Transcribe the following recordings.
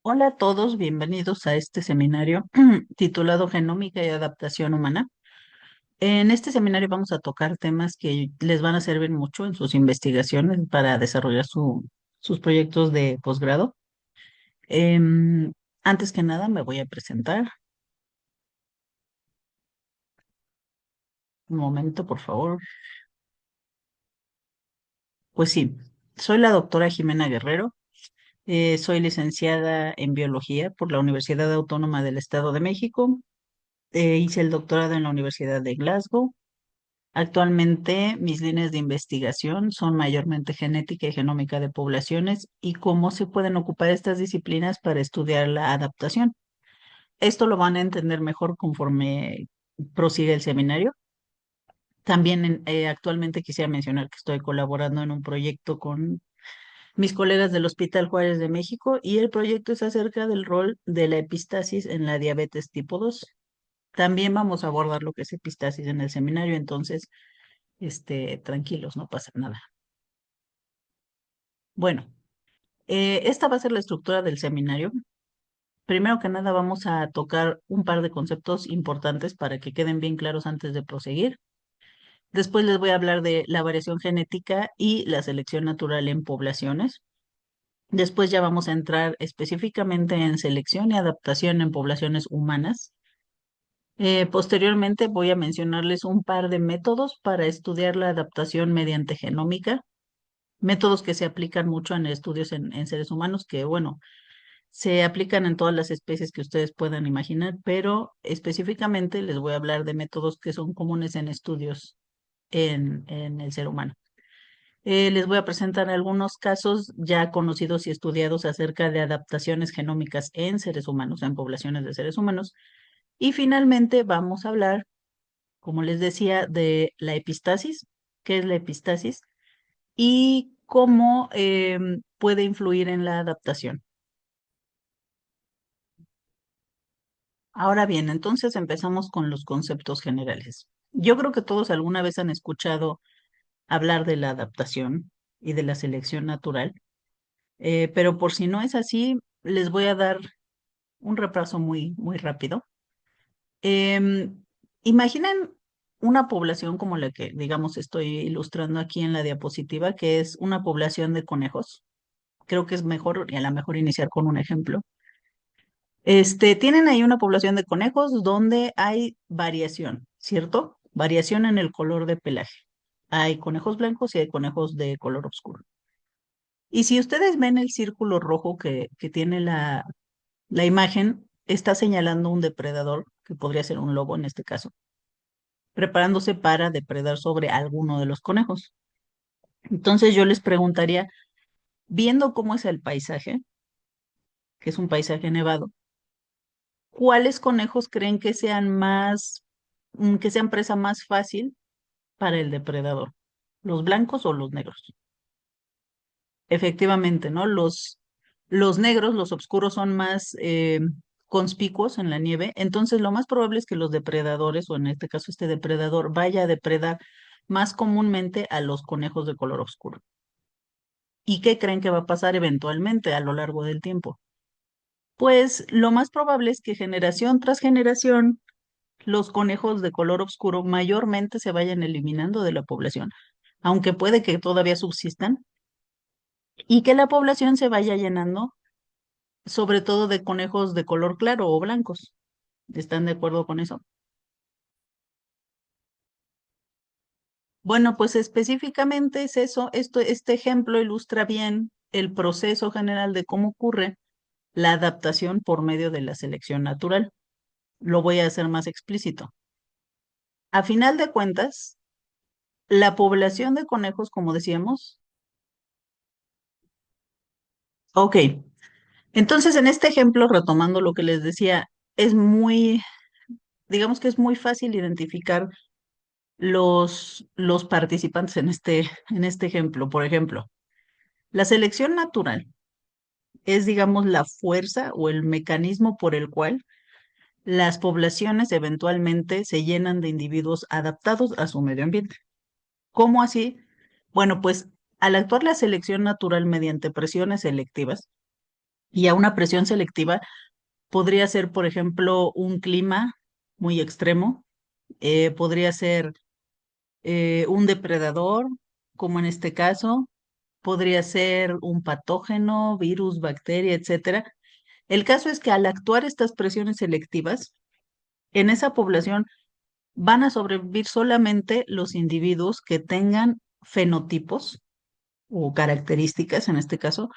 Hola a todos, bienvenidos a este seminario titulado Genómica y Adaptación Humana. En este seminario vamos a tocar temas que les van a servir mucho en sus investigaciones para desarrollar sus proyectos de posgrado. Em, Antes que nada me voy a presentar. Un momento, por favor. Pues sí, soy la doctora Jimena Guerrero. Soy licenciada en biología por la Universidad Autónoma del Estado de México. Hice el doctorado en la Universidad de Glasgow. Actualmente mis líneas de investigación son mayormente genética y genómica de poblaciones y cómo se pueden ocupar estas disciplinas para estudiar la adaptación. Esto lo van a entender mejor conforme prosigue el seminario. También actualmente quisiera mencionar que estoy colaborando en un proyecto con mis colegas del Hospital Juárez de México y el proyecto es acerca del rol de la epistasis en la diabetes tipo 2. También vamos a abordar lo que es epistasis en el seminario, entonces tranquilos, no pasa nada. Bueno, esta va a ser la estructura del seminario. Primero que nada, vamos a tocar un par de conceptos importantes para que queden bien claros antes de proseguir. Después les voy a hablar de la variación genética y la selección natural en poblaciones. Después ya vamos a entrar específicamente en selección y adaptación en poblaciones humanas. Posteriormente voy a mencionarles un par de métodos para estudiar la adaptación mediante genómica, métodos que se aplican mucho en estudios en seres humanos, que bueno, se aplican en todas las especies que ustedes puedan imaginar, pero específicamente les voy a hablar de métodos que son comunes en estudios en el ser humano. Les voy a presentar algunos casos ya conocidos y estudiados acerca de adaptaciones genómicas en seres humanos, en poblaciones de seres humanos. Y finalmente vamos a hablar, como les decía, de la epistasis, qué es la epistasis y cómo puede influir en la adaptación. Ahora bien, entonces empezamos con los conceptos generales. Yo creo que todos alguna vez han escuchado hablar de la adaptación y de la selección natural, pero por si no es así, les voy a dar un repaso muy rápido. Em, Imaginen una población como la que, digamos, estoy ilustrando aquí en la diapositiva, que es una población de conejos. Creo que es mejor, y a lo mejor iniciar con un ejemplo. Tienen ahí una población de conejos donde hay variación, ¿cierto? Variación en el color de pelaje. Hay conejos blancos y hay conejos de color oscuro. Y si ustedes ven el círculo rojo que tiene la imagen, está señalando un depredador, que podría ser un lobo en este caso, preparándose para depredar sobre alguno de los conejos. Entonces yo les preguntaría, viendo cómo es el paisaje, que es un paisaje nevado, ¿cuáles conejos creen que sean que sean presa más fácil para el depredador? ¿Los blancos o los negros? Efectivamente, ¿no? Los negros, los oscuros son más conspicuos en la nieve, entonces lo más probable es que los depredadores, o en este caso este depredador, vaya a depredar más comúnmente a los conejos de color oscuro. ¿Y qué creen que va a pasar eventualmente a lo largo del tiempo? Pues lo más probable es que generación tras generación los conejos de color oscuro mayormente se vayan eliminando de la población, aunque puede que todavía subsistan, y que la población se vaya llenando, sobre todo de conejos de color claro o blancos. ¿Están de acuerdo con eso? Bueno, pues específicamente es eso. Este ejemplo ilustra bien el proceso general de cómo ocurre la adaptación por medio de la selección natural. Lo voy a hacer más explícito. A final de cuentas, la población de conejos, como decíamos, ok, entonces en este ejemplo, retomando lo que les decía, es digamos que es muy fácil identificar los participantes en este ejemplo. Por ejemplo, la selección natural es, digamos, la fuerza o el mecanismo por el cual las poblaciones eventualmente se llenan de individuos adaptados a su medio ambiente. ¿Cómo así? Bueno, pues al actuar la selección natural mediante presiones selectivas, Y a una presión selectiva podría ser, por ejemplo, un clima muy extremo, podría ser un depredador, como en este caso, podría ser un patógeno, virus, bacteria, etcétera. El caso es que al actuar estas presiones selectivas, en esa población van a sobrevivir solamente los individuos que tengan fenotipos o características, en este caso,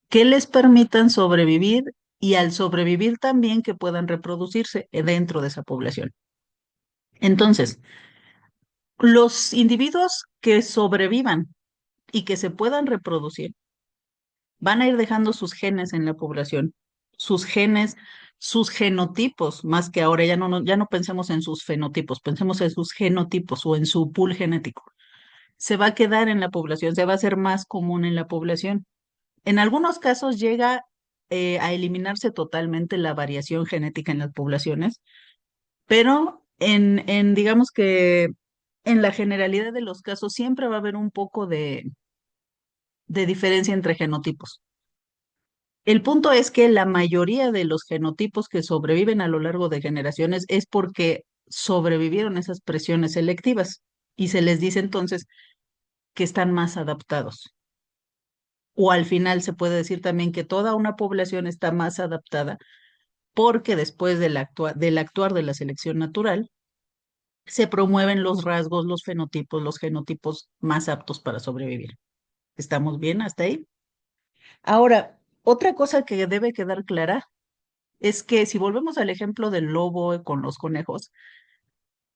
que les permitan sobrevivir y al sobrevivir también que puedan reproducirse dentro de esa población. Entonces, los individuos que sobrevivan y que se puedan reproducir van a ir dejando sus genes en la población, sus genes, sus genotipos, más que ahora ya no pensemos en sus fenotipos, pensemos en sus genotipos o en su pool genético. Se va a quedar en la población, se va a hacer más común en la población. En algunos casos llega a eliminarse totalmente la variación genética en las poblaciones, pero digamos que en la generalidad de los casos siempre va a haber un poco de diferencia entre genotipos. El punto es que la mayoría de los genotipos que sobreviven a lo largo de generaciones es porque sobrevivieron esas presiones selectivas y se les dice entonces que están más adaptados. O al final se puede decir también que toda una población está más adaptada porque después del actuar de la selección natural se promueven los rasgos, los fenotipos, los genotipos más aptos para sobrevivir. ¿Estamos bien hasta ahí? Ahora, otra cosa que debe quedar clara es que si volvemos al ejemplo del lobo con los conejos,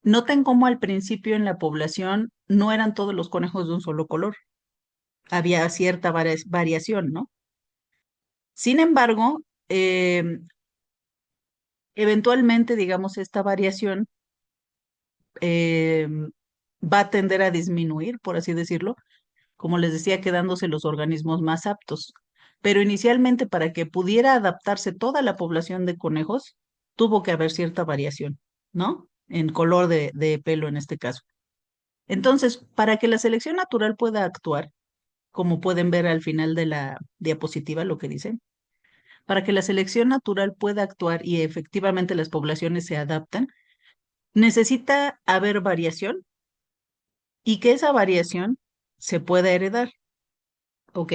noten cómo al principio en la población no eran todos los conejos de un solo color, había cierta variación, ¿no? Sin embargo, eventualmente, digamos, esta variación va a tender a disminuir, por así decirlo, como les decía, quedándose los organismos más aptos. Pero inicialmente, para que pudiera adaptarse toda la población de conejos, tuvo que haber cierta variación, ¿no? En color de pelo en este caso. Entonces, para que la selección natural pueda actuar, como pueden ver al final de la diapositiva lo que dice, para que la selección natural pueda actuar y efectivamente las poblaciones se adaptan, necesita haber variación y que esa variación se pueda heredar, ¿ok?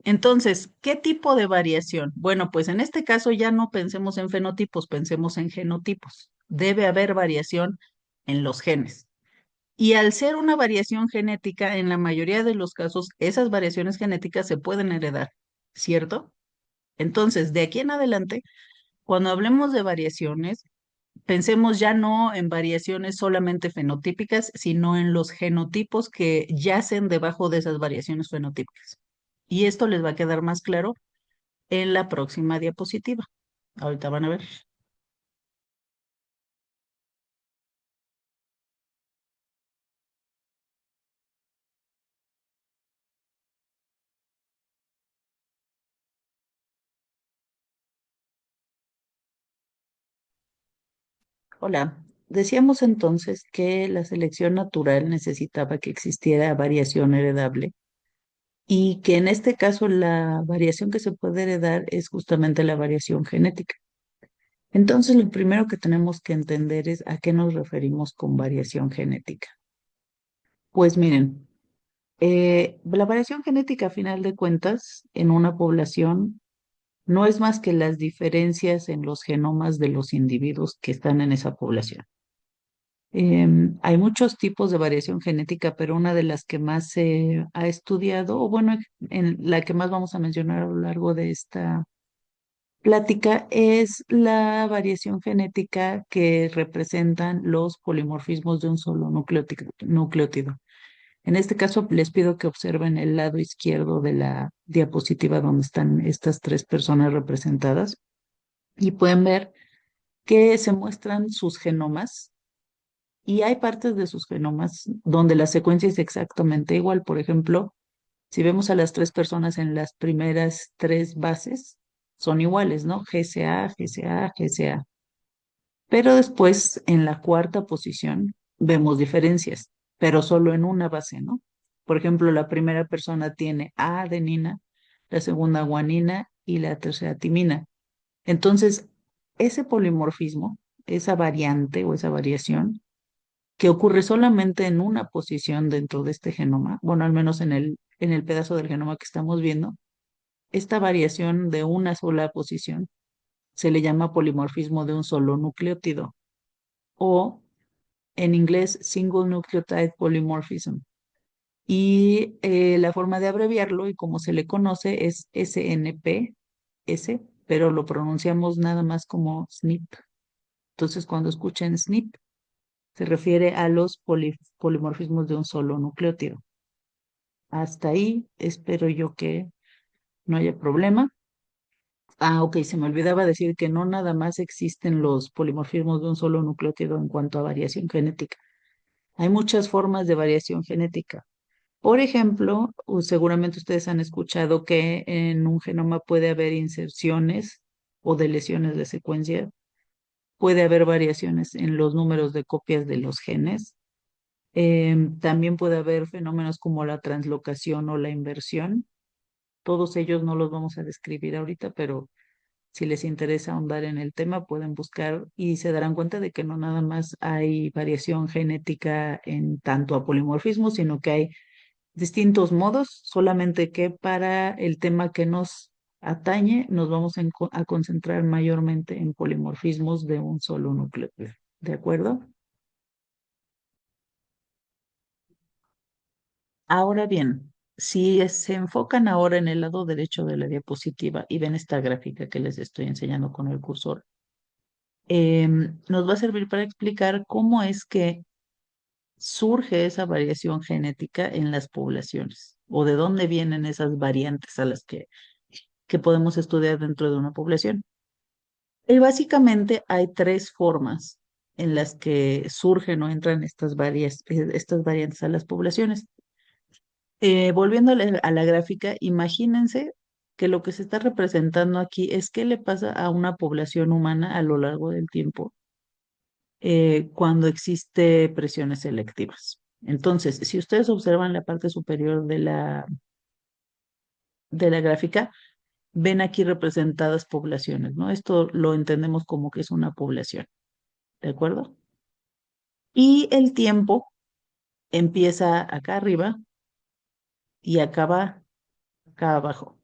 Entonces, ¿qué tipo de variación? Bueno, pues en este caso ya no pensemos en fenotipos, pensemos en genotipos. Debe haber variación en los genes. Y al ser una variación genética, en la mayoría de los casos, esas variaciones genéticas se pueden heredar, ¿cierto? Entonces, de aquí en adelante, cuando hablemos de variaciones, pensemos ya no en variaciones solamente fenotípicas, sino en los genotipos que yacen debajo de esas variaciones fenotípicas. Y esto les va a quedar más claro en la próxima diapositiva. Ahorita van a ver. Hola. Decíamos entonces que la selección natural necesitaba que existiera variación heredable y que en este caso la variación que se puede heredar es justamente la variación genética. Entonces, lo primero que tenemos que entender es a qué nos referimos con variación genética. Pues miren, la variación genética, a final de cuentas, en una población no es más que las diferencias en los genomas de los individuos que están en esa población. Hay muchos tipos de variación genética, pero una de las que más se ha estudiado, o bueno, en la que más vamos a mencionar a lo largo de esta plática, es la variación genética que representan los polimorfismos de un solo nucleótido. En este caso, les pido que observen el lado izquierdo de la diapositiva donde están estas tres personas representadas y pueden ver que se muestran sus genomas y hay partes de sus genomas donde la secuencia es exactamente igual. Por ejemplo, si vemos a las tres personas en las primeras tres bases, son iguales, ¿no? GCA, GCA, GCA. Pero después, en la cuarta posición, vemos diferencias, pero solo en una base, ¿no? Por ejemplo, la primera persona tiene A adenina, la segunda guanina y la tercera timina. Entonces, ese polimorfismo, esa variante o esa variación, que ocurre solamente en una posición dentro de este genoma, bueno, al menos en el pedazo del genoma que estamos viendo, esta variación de una sola posición se le llama polimorfismo de un solo nucleótido o en inglés single nucleotide polymorphism. Y la forma de abreviarlo y como se le conoce es SNP-S, pero lo pronunciamos nada más como SNP. Entonces, cuando escuchen SNP, se refiere a los polimorfismos de un solo nucleótido. Hasta ahí espero yo que no haya problema. Ah, ok, se me olvidaba decir que no nada más existen los polimorfismos de un solo nucleótido en cuanto a variación genética. Hay muchas formas de variación genética. Por ejemplo, seguramente ustedes han escuchado que en un genoma puede haber inserciones o deleciones de secuencia, puede haber variaciones en los números de copias de los genes. También puede haber fenómenos como la translocación o la inversión. Todos ellos no los vamos a describir ahorita, pero si les interesa ahondar en el tema, pueden buscar y se darán cuenta de que no nada más hay variación genética en tanto a polimorfismo, sino que hay distintos modos, solamente que para el tema que nos atañe nos vamos a concentrar mayormente en polimorfismos de un solo núcleo. ¿De acuerdo? Ahora bien, si se enfocan ahora en el lado derecho de la diapositiva y ven esta gráfica que les estoy enseñando con el cursor, nos va a servir para explicar cómo es que surge esa variación genética en las poblaciones o de dónde vienen esas variantes a las que podemos estudiar dentro de una población. Y básicamente hay tres formas en las que surgen o entran estas variantes a las poblaciones. Volviendo a a la gráfica, imagínense que lo que se está representando aquí es qué le pasa a una población humana a lo largo del tiempo cuando existe presiones selectivas. Entonces, si ustedes observan la parte superior de de la gráfica, ven aquí representadas poblaciones, ¿no? Esto lo entendemos como que es una población, ¿de acuerdo? Y el tiempo empieza acá arriba y acaba acá abajo.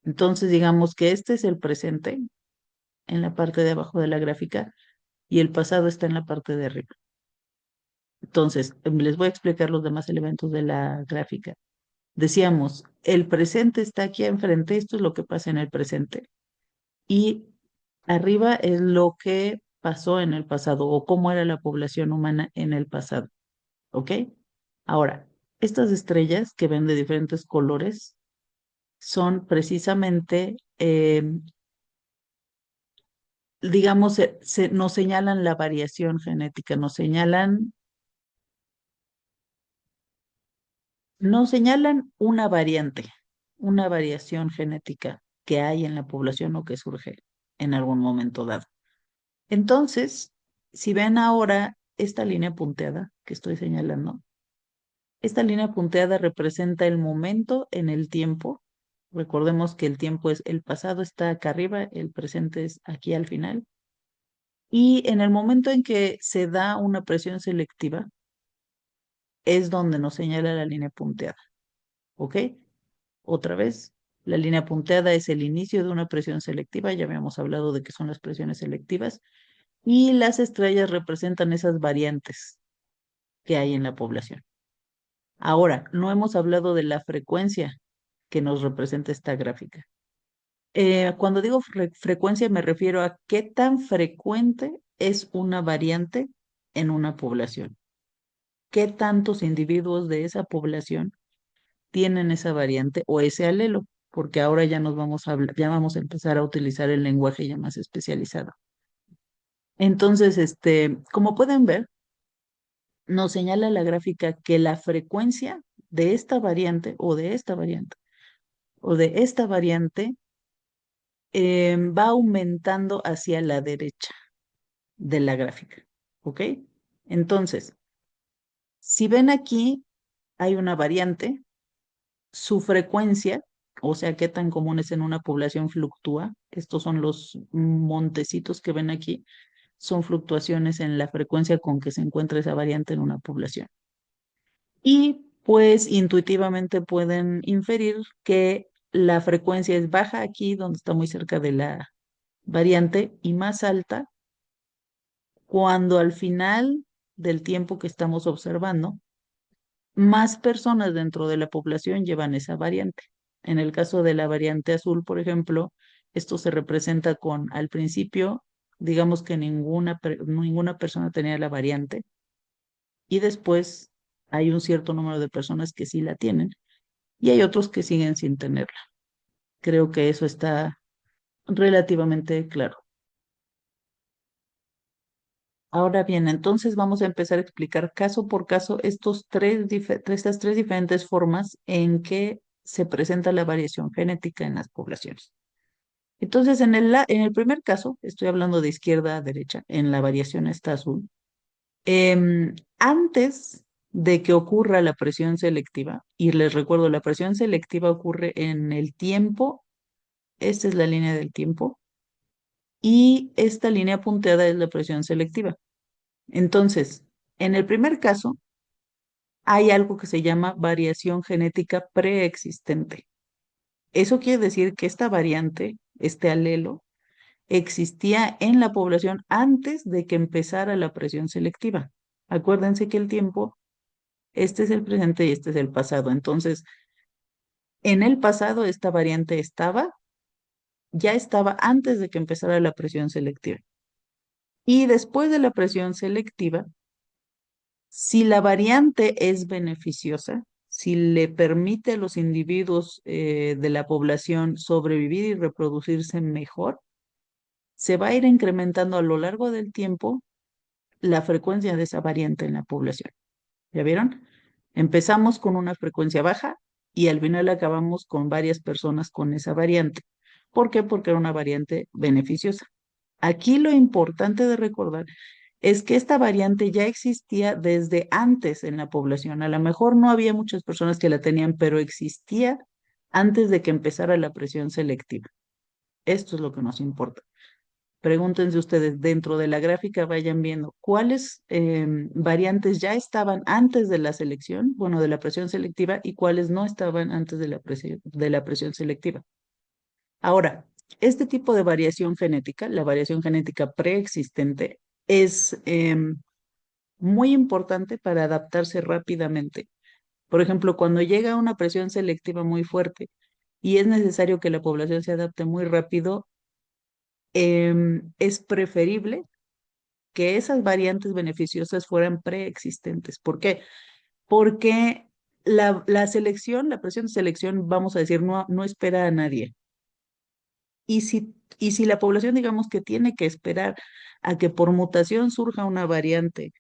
Entonces, digamos que este es el presente en la parte de abajo de la gráfica y el pasado está en la parte de arriba. Entonces, les voy a explicar los demás elementos de la gráfica. Decíamos, el presente está aquí enfrente, esto es lo que pasa en el presente. Y arriba es lo que pasó en el pasado o cómo era la población humana en el pasado. ¿Ok? Ahora, estas estrellas que ven de diferentes colores son precisamente, digamos, nos señalan la variación genética, nos señalan una variación genética que hay en la población o que surge en algún momento dado. Entonces, si ven ahora esta línea punteada que estoy señalando, esta línea punteada representa el momento en el tiempo. Recordemos que el tiempo es el pasado está acá arriba, el presente es aquí al final. Y en el momento en que se da una presión selectiva, es donde nos señala la línea punteada. ¿Ok? Otra vez, la línea punteada es el inicio de una presión selectiva. Ya habíamos hablado de qué son las presiones selectivas. Y las estrellas representan esas variantes que hay en la población. Ahora, no hemos hablado de la frecuencia que nos representa esta gráfica. Cuando digo frecuencia me refiero a qué tan frecuente es una variante en una población. ¿Qué tantos individuos de esa población tienen esa variante o ese alelo? Porque ahora ya nos vamos a ya vamos a empezar a utilizar el lenguaje ya más especializado. Entonces, como pueden ver, nos señala la gráfica que la frecuencia de esta variante o de esta variante o de esta variante va aumentando hacia la derecha de la gráfica. ¿Ok? Entonces, si ven aquí, hay una variante, su frecuencia o sea, qué tan comunes en una población fluctúa. Estos son los montecitos que ven aquí, son fluctuaciones en la frecuencia con que se encuentra esa variante en una población. Y pues intuitivamente pueden inferir que la frecuencia es baja aquí, donde está muy cerca de la variante, y más alta cuando al final del tiempo que estamos observando, más personas dentro de la población llevan esa variante. En el caso de la variante azul, por ejemplo, esto se representa con, al principio, digamos que ninguna persona tenía la variante y después hay un cierto número de personas que sí la tienen y hay otros que siguen sin tenerla. Creo que eso está relativamente claro. Ahora bien, entonces vamos a empezar a explicar caso por caso estas tres diferentes formas en que se presenta la variación genética en las poblaciones. Entonces, en el primer caso, estoy hablando de izquierda a derecha, en la variación está azul. Antes de que ocurra la presión selectiva, y les recuerdo, la presión selectiva ocurre en el tiempo, esta es la línea del tiempo, y esta línea punteada es la presión selectiva. Entonces, en el primer caso, hay algo que se llama variación genética preexistente. Eso quiere decir que esta variante, este alelo, existía en la población antes de que empezara la presión selectiva. Acuérdense que el tiempo, este es el presente y este es el pasado. Entonces, en el pasado esta variante ya estaba antes de que empezara la presión selectiva. Y después de la presión selectiva, si la variante es beneficiosa, si le permite a los individuos de la población sobrevivir y reproducirse mejor, se va a ir incrementando a lo largo del tiempo la frecuencia de esa variante en la población. ¿Ya vieron? Empezamos con una frecuencia baja y al final acabamos con varias personas con esa variante. ¿Por qué? Porque era una variante beneficiosa. Aquí lo importante de recordar es que esta variante ya existía desde antes en la población. A lo mejor no había muchas personas que la tenían, pero existía antes de que empezara la presión selectiva. Esto es lo que nos importa. Pregúntense ustedes, dentro de la gráfica vayan viendo cuáles variantes ya estaban antes de la selección, bueno, de la presión selectiva, y cuáles no estaban antes de la presión selectiva. Ahora, este tipo de variación genética, la variación genética preexistente, es muy importante para adaptarse rápidamente. Por ejemplo, cuando llega una presión selectiva muy fuerte y es necesario que la población se adapte muy rápido, es preferible que esas variantes beneficiosas fueran preexistentes. ¿Por qué? Porque la selección, la presión de selección, vamos a decir, no espera a nadie. Y si la población, digamos que tiene que esperar a que por mutación surja una variante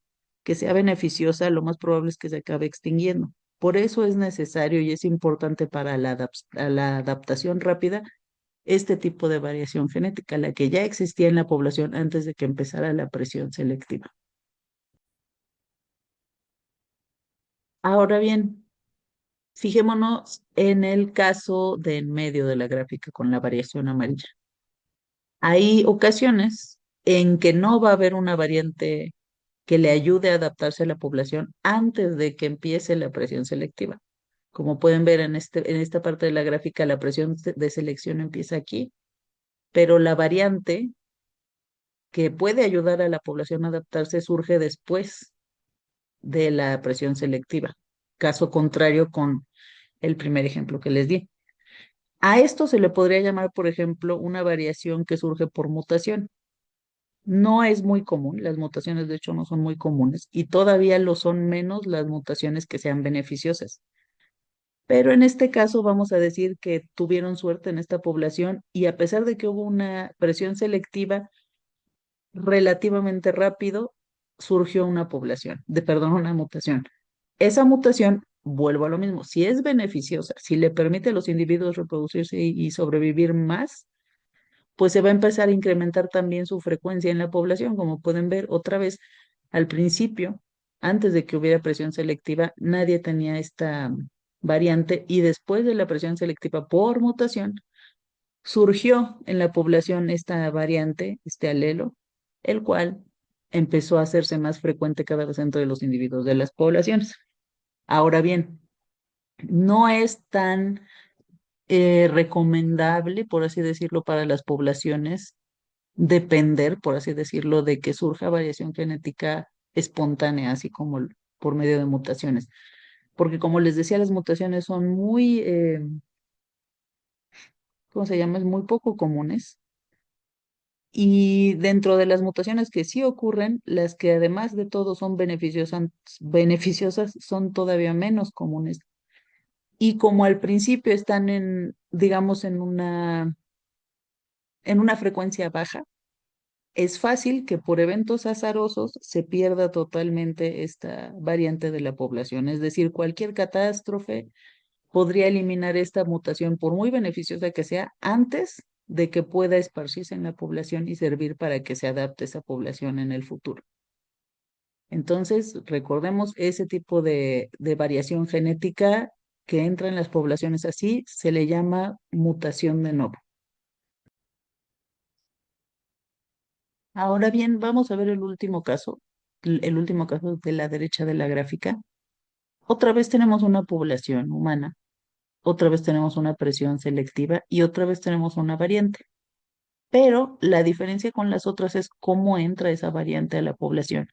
que sea beneficiosa, lo más probable es que se acabe extinguiendo. Por eso es necesario y es importante para la adaptación rápida este tipo de variación genética, la que ya existía en la población antes de que empezara la presión selectiva. Ahora bien, fijémonos en el caso de en medio de la gráfica con la variación amarilla. Hay ocasiones en que no va a haber una variante que le ayude a adaptarse a la población antes de que empiece la presión selectiva. Como pueden ver en esta parte de la gráfica, la presión de selección empieza aquí, pero la variante que puede ayudar a la población a adaptarse surge después de la presión selectiva. Caso contrario con el primer ejemplo que les di. A esto se le podría llamar, por ejemplo, una variación que surge por mutación. No es muy común, las mutaciones de hecho no son muy comunes y todavía lo son menos las mutaciones que sean beneficiosas. Pero en este caso vamos a decir que tuvieron suerte en esta población y a pesar de que hubo una presión selectiva relativamente rápido, surgió una perdón, una mutación. Esa mutación, vuelvo a lo mismo, si es beneficiosa, si le permite a los individuos reproducirse y sobrevivir más, pues se va a empezar a incrementar también su frecuencia en la población. Como pueden ver, otra vez, al principio, antes de que hubiera presión selectiva, nadie tenía variante y después de la presión selectiva por mutación, surgió en la población esta variante, este alelo, el cual empezó a hacerse más frecuente cada vez entre los individuos de las poblaciones. Ahora bien, no es tan recomendable, por así decirlo, para las poblaciones depender, por así decirlo, de que surja variación genética espontánea, así como por medio de mutaciones. Porque como les decía, las mutaciones son muy, ¿cómo se llama? Es muy poco comunes. Y dentro de las mutaciones que sí ocurren, las que además de todo son beneficiosas son todavía menos comunes. Y como al principio están en, digamos, en una frecuencia baja, es fácil que por eventos azarosos se pierda totalmente esta variante de la población. Es decir, cualquier catástrofe podría eliminar esta mutación, por muy beneficiosa que sea, antes de que pueda esparcirse en la población y servir para que se adapte esa población en el futuro. Entonces, recordemos ese tipo de variación genética que entra en las poblaciones así, se le llama mutación de novo. Ahora bien, vamos a ver el último caso, el último caso de la derecha de la gráfica. Otra vez tenemos una población humana, otra vez tenemos una presión selectiva y otra vez tenemos una variante. Pero la diferencia con las otras es cómo entra esa variante a la población.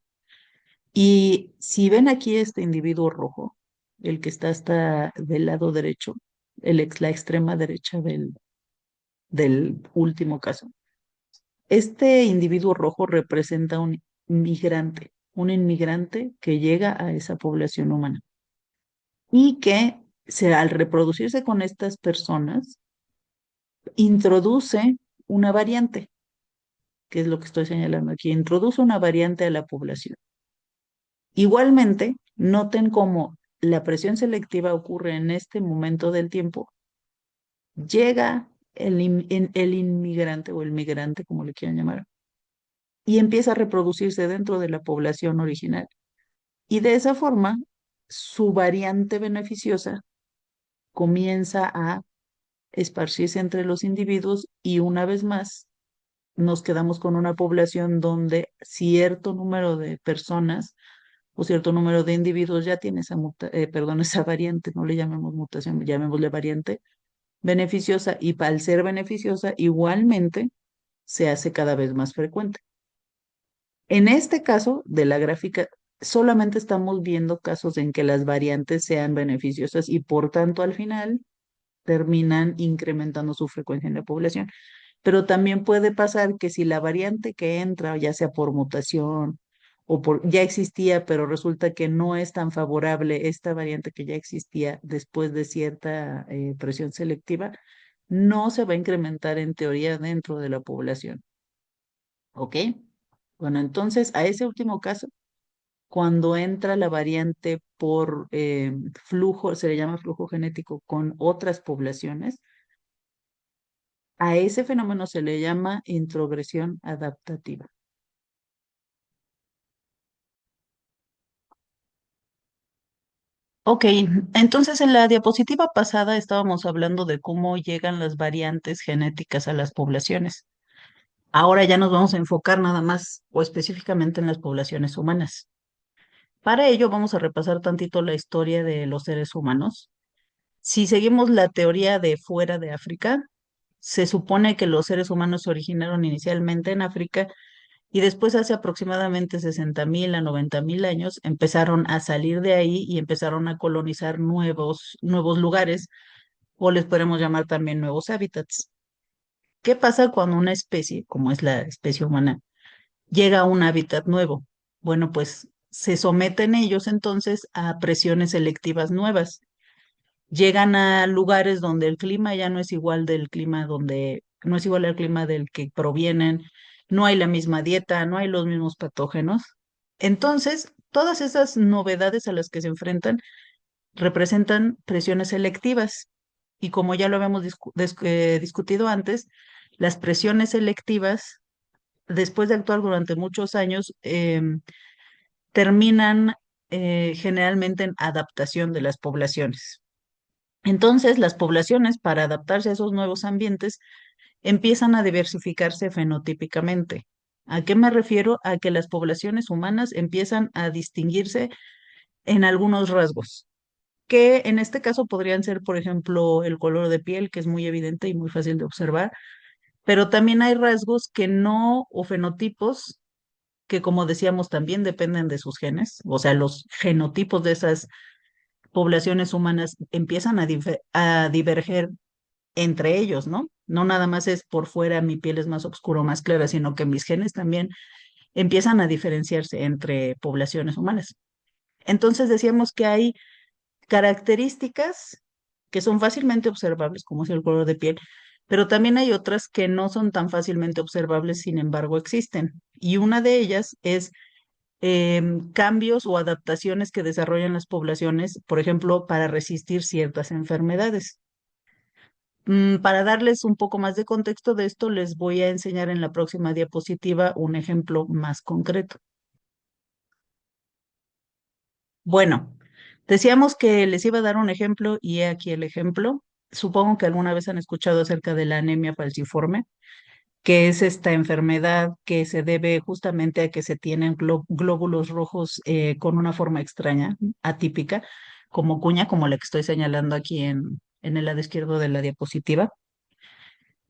Y si ven aquí este individuo rojo, el que está hasta del lado derecho, la extrema derecha del último caso, este individuo rojo representa un inmigrante que llega a esa población humana y que al reproducirse con estas personas, introduce una variante, que es lo que estoy señalando aquí, introduce una variante a la población. Igualmente, noten cómo la presión selectiva ocurre en este momento del tiempo, llega el inmigrante o el migrante, como le quieran llamar, y empieza a reproducirse dentro de la población original. Y de esa forma, su variante beneficiosa comienza a esparcirse entre los individuos y una vez más nos quedamos con una población donde cierto número de personas o cierto número de individuos ya tiene perdón, esa variante, no le llamemos mutación, llamémosle variante beneficiosa y al ser beneficiosa igualmente se hace cada vez más frecuente. En este caso de la gráfica, solamente estamos viendo casos en que las variantes sean beneficiosas y por tanto al final terminan incrementando su frecuencia en la población. Pero también puede pasar que si la variante que entra, ya sea por mutación o por ya existía, pero resulta que no es tan favorable esta variante que ya existía después de cierta presión selectiva, no se va a incrementar en teoría dentro de la población. ¿Ok? Bueno, entonces a ese último caso, cuando entra la variante por flujo, se le llama flujo genético con otras poblaciones, a ese fenómeno se le llama introgresión adaptativa. Ok, entonces en la diapositiva pasada estábamos hablando de cómo llegan las variantes genéticas a las poblaciones. Ahora ya nos vamos a enfocar nada más o específicamente en las poblaciones humanas. Para ello vamos a repasar tantito la historia de los seres humanos. Si seguimos la teoría de fuera de África, se supone que los seres humanos se originaron inicialmente en África y después hace aproximadamente 60.000 a 90.000 años empezaron a salir de ahí y empezaron a colonizar nuevos lugares o les podemos llamar también nuevos hábitats. ¿Qué pasa cuando una especie, como es la especie humana, llega a un hábitat nuevo? Bueno, pues se someten ellos entonces a presiones selectivas nuevas. Llegan a lugares donde el clima ya no es igual del clima donde, no es igual al clima del que provienen, no hay la misma dieta, no hay los mismos patógenos. Entonces, todas esas novedades a las que se enfrentan representan presiones selectivas. Y como ya lo habíamos discutido antes, las presiones selectivas, después de actuar durante muchos años, terminan generalmente en adaptación de las poblaciones. Entonces, las poblaciones, para adaptarse a esos nuevos ambientes, empiezan a diversificarse fenotípicamente. ¿A qué me refiero? A que las poblaciones humanas empiezan a distinguirse en algunos rasgos, que en este caso podrían ser, por ejemplo, el color de piel, que es muy evidente y muy fácil de observar, pero también hay rasgos que no, o fenotipos, que como decíamos también dependen de sus genes, o sea, los genotipos de esas poblaciones humanas empiezan a diverger entre ellos, ¿no? No nada más es por fuera mi piel es más oscura o más clara, sino que mis genes también empiezan a diferenciarse entre poblaciones humanas. Entonces decíamos que hay características que son fácilmente observables, como es el color de piel, pero también hay otras que no son tan fácilmente observables, sin embargo existen. Y una de ellas es cambios o adaptaciones que desarrollan las poblaciones, por ejemplo, para resistir ciertas enfermedades. Para darles un poco más de contexto de esto, les voy a enseñar en la próxima diapositiva un ejemplo más concreto. Bueno, decíamos que les iba a dar un ejemplo y he aquí el ejemplo. Supongo que alguna vez han escuchado acerca de la anemia falciforme, que es esta enfermedad que se debe justamente a que se tienen glóbulos rojos con una forma extraña, atípica, como cuña, como la que estoy señalando aquí en el lado izquierdo de la diapositiva.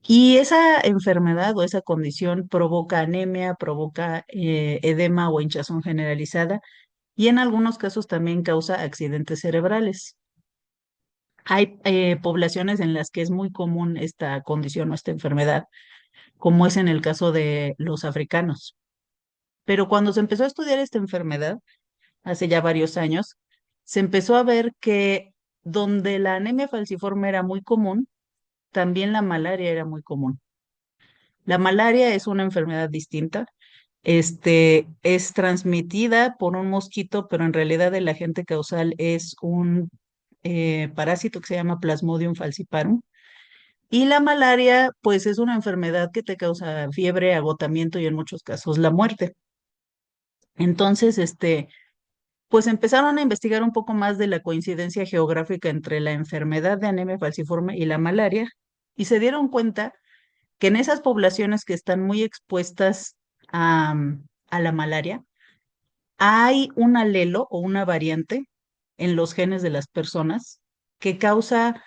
Y esa enfermedad o esa condición provoca anemia, provoca edema o hinchazón generalizada y en algunos casos también causa accidentes cerebrales. Hay poblaciones en las que es muy común esta condición o esta enfermedad, como es en el caso de los africanos. Pero cuando se empezó a estudiar esta enfermedad, hace ya varios años, se empezó a ver que donde la anemia falciforme era muy común, también la malaria era muy común. La malaria es una enfermedad distinta. Es transmitida por un mosquito, pero en realidad el agente causal es un parásito que se llama Plasmodium falciparum. Y la malaria, pues es una enfermedad que te causa fiebre, agotamiento y en muchos casos la muerte. Entonces, pues empezaron a investigar un poco más de la coincidencia geográfica entre la enfermedad de anemia falciforme y la malaria y se dieron cuenta que en esas poblaciones que están muy expuestas a la malaria, hay un alelo o una variante en los genes de las personas que causa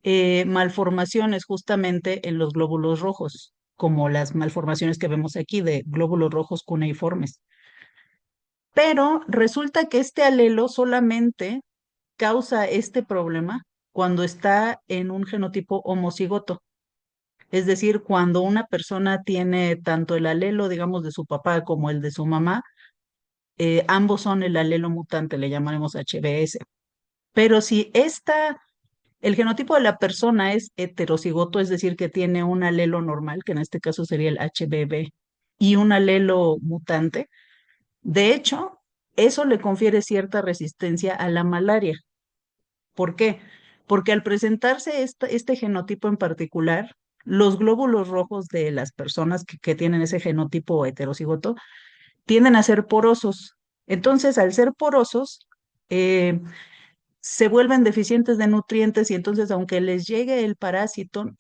malformaciones justamente en los glóbulos rojos, como las malformaciones que vemos aquí de glóbulos rojos cuneiformes. Pero resulta que este alelo solamente causa este problema cuando está en un genotipo homocigoto. Es decir, cuando una persona tiene tanto el alelo, digamos, de su papá como el de su mamá, ambos son el alelo mutante, le llamaremos HBS. Pero si el genotipo de la persona es heterocigoto, es decir, que tiene un alelo normal, que en este caso sería el HBB, y un alelo mutante, de hecho, eso le confiere cierta resistencia a la malaria. ¿Por qué? Porque al presentarse este genotipo en particular, los glóbulos rojos de las personas que tienen ese genotipo heterocigoto tienden a ser porosos. Entonces, al ser porosos, eh, se vuelven deficientes de nutrientes y entonces, aunque les llegue el parásito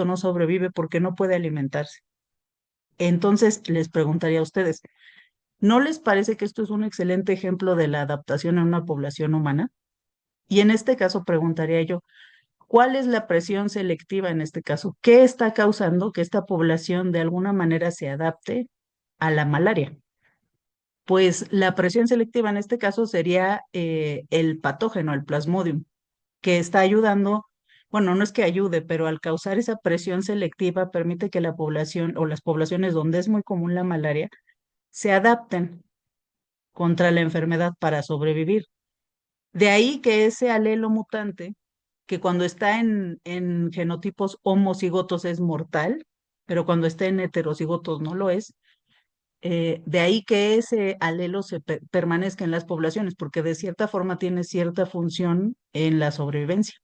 no sobrevive porque no puede alimentarse. Entonces, les preguntaría a ustedes, ¿no les parece que esto es un excelente ejemplo de la adaptación a una población humana? Y en este caso preguntaría yo, ¿cuál es la presión selectiva en este caso? ¿Qué está causando que esta población de alguna manera se adapte a la malaria? Pues la presión selectiva en este caso sería el patógeno, el plasmodium, que está ayudando, bueno, no es que ayude, pero al causar esa presión selectiva permite que la población o las poblaciones donde es muy común la malaria se adapten contra la enfermedad para sobrevivir. De ahí que ese alelo mutante, que cuando está en genotipos homocigotos es mortal, pero cuando está en heterocigotos no lo es, de ahí que ese alelo permanezca en las poblaciones, porque de cierta forma tiene cierta función en la sobrevivencia.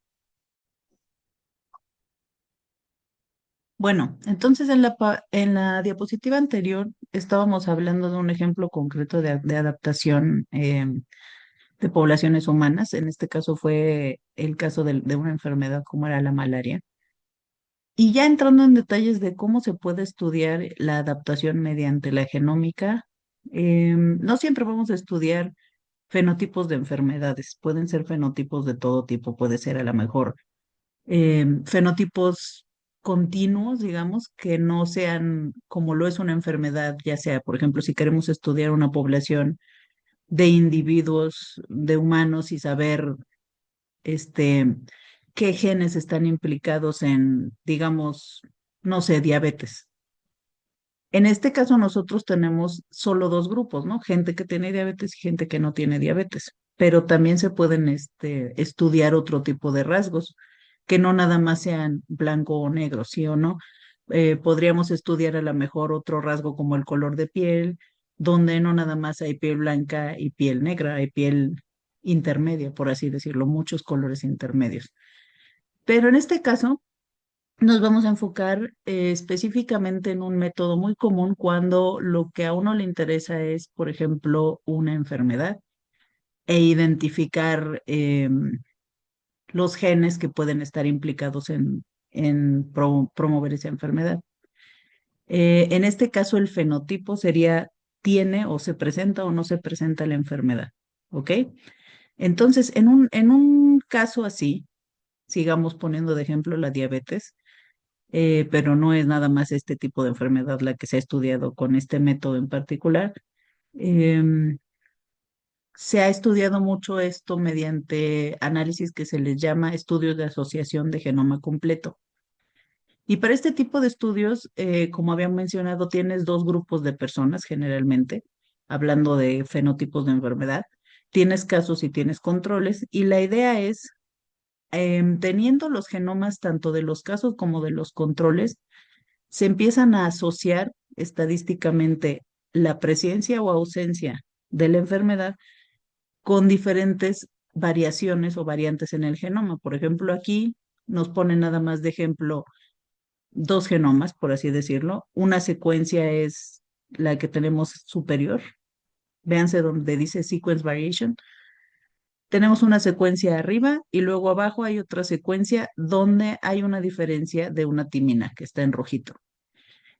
Bueno, entonces en la diapositiva anterior estábamos hablando de un ejemplo concreto de adaptación de poblaciones humanas. En este caso fue el caso de una enfermedad como era la malaria. Y ya entrando en detalles de cómo se puede estudiar la adaptación mediante la genómica, no siempre vamos a estudiar fenotipos de enfermedades, pueden ser fenotipos de todo tipo, puede ser a lo mejor fenotipos continuos, digamos, que no sean como lo es una enfermedad, ya sea, por ejemplo, si queremos estudiar una población de individuos, de humanos y saber este, qué genes están implicados en, digamos, no sé, diabetes. En este caso nosotros tenemos solo dos grupos, ¿no? Gente que tiene diabetes y gente que no tiene diabetes, pero también se pueden estudiar otro tipo de rasgos, que no nada más sean blanco o negro, ¿sí o no? Podríamos estudiar a lo mejor otro rasgo como el color de piel, donde no nada más hay piel blanca y piel negra, hay piel intermedia, por así decirlo, muchos colores intermedios. Pero en este caso, nos vamos a enfocar específicamente en un método muy común cuando lo que a uno le interesa es, por ejemplo, una enfermedad e identificar los genes que pueden estar implicados en promover esa enfermedad. En este caso, el fenotipo sería tiene o se presenta o no se presenta la enfermedad, ¿ok? Entonces, en un caso así, sigamos poniendo de ejemplo la diabetes, pero no es nada más este tipo de enfermedad la que se ha estudiado con este método en particular. Em, Se ha estudiado mucho esto mediante análisis que se les llama estudios de asociación de genoma completo. Y para este tipo de estudios, como había mencionado, tienes dos grupos de personas generalmente, hablando de fenotipos de enfermedad. Tienes casos y tienes controles, y la idea es, teniendo los genomas tanto de los casos como de los controles, se empiezan a asociar estadísticamente la presencia o ausencia de la enfermedad con diferentes variaciones o variantes en el genoma. Por ejemplo, aquí nos pone nada más de ejemplo dos genomas, por así decirlo. Una secuencia es la que tenemos superior. Véanse donde dice sequence variation. Tenemos una secuencia arriba y luego abajo hay otra secuencia donde hay una diferencia de una timina que está en rojito.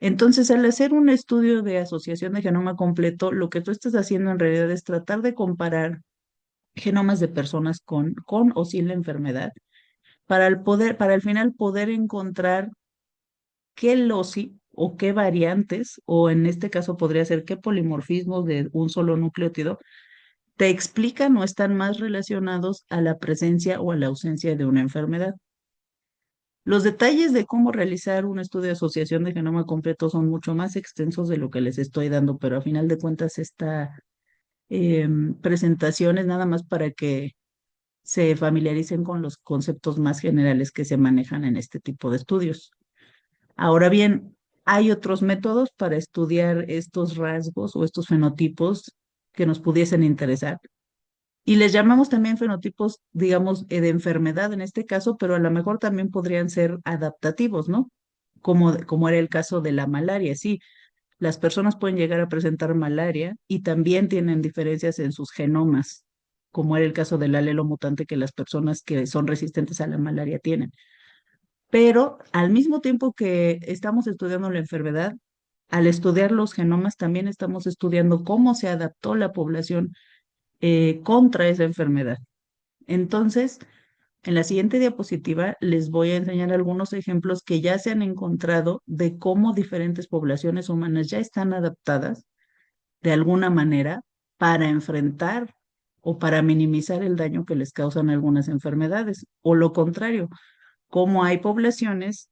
Entonces, al hacer un estudio de asociación de genoma completo, lo que tú estás haciendo en realidad es tratar de comparar genomas de personas con o sin la enfermedad para al final poder encontrar qué loci o qué variantes, o en este caso podría ser qué polimorfismos de un solo nucleótido, te explican o están más relacionados a la presencia o a la ausencia de una enfermedad. Los detalles de cómo realizar un estudio de asociación de genoma completo son mucho más extensos de lo que les estoy dando, pero a final de cuentas esta presentación es nada más para que se familiaricen con los conceptos más generales que se manejan en este tipo de estudios. Ahora bien, hay otros métodos para estudiar estos rasgos o estos fenotipos que nos pudiesen interesar. Y les llamamos también fenotipos, digamos, de enfermedad en este caso, pero a lo mejor también podrían ser adaptativos, ¿no? Como era el caso de la malaria. Sí, las personas pueden llegar a presentar malaria y también tienen diferencias en sus genomas, como era el caso del alelo mutante que las personas que son resistentes a la malaria tienen. Pero al mismo tiempo que estamos estudiando la enfermedad, al estudiar los genomas también estamos estudiando cómo se adaptó la población contra esa enfermedad. Entonces, en la siguiente diapositiva les voy a enseñar algunos ejemplos que ya se han encontrado de cómo diferentes poblaciones humanas ya están adaptadas de alguna manera para enfrentar o para minimizar el daño que les causan algunas enfermedades. O lo contrario, cómo hay poblaciones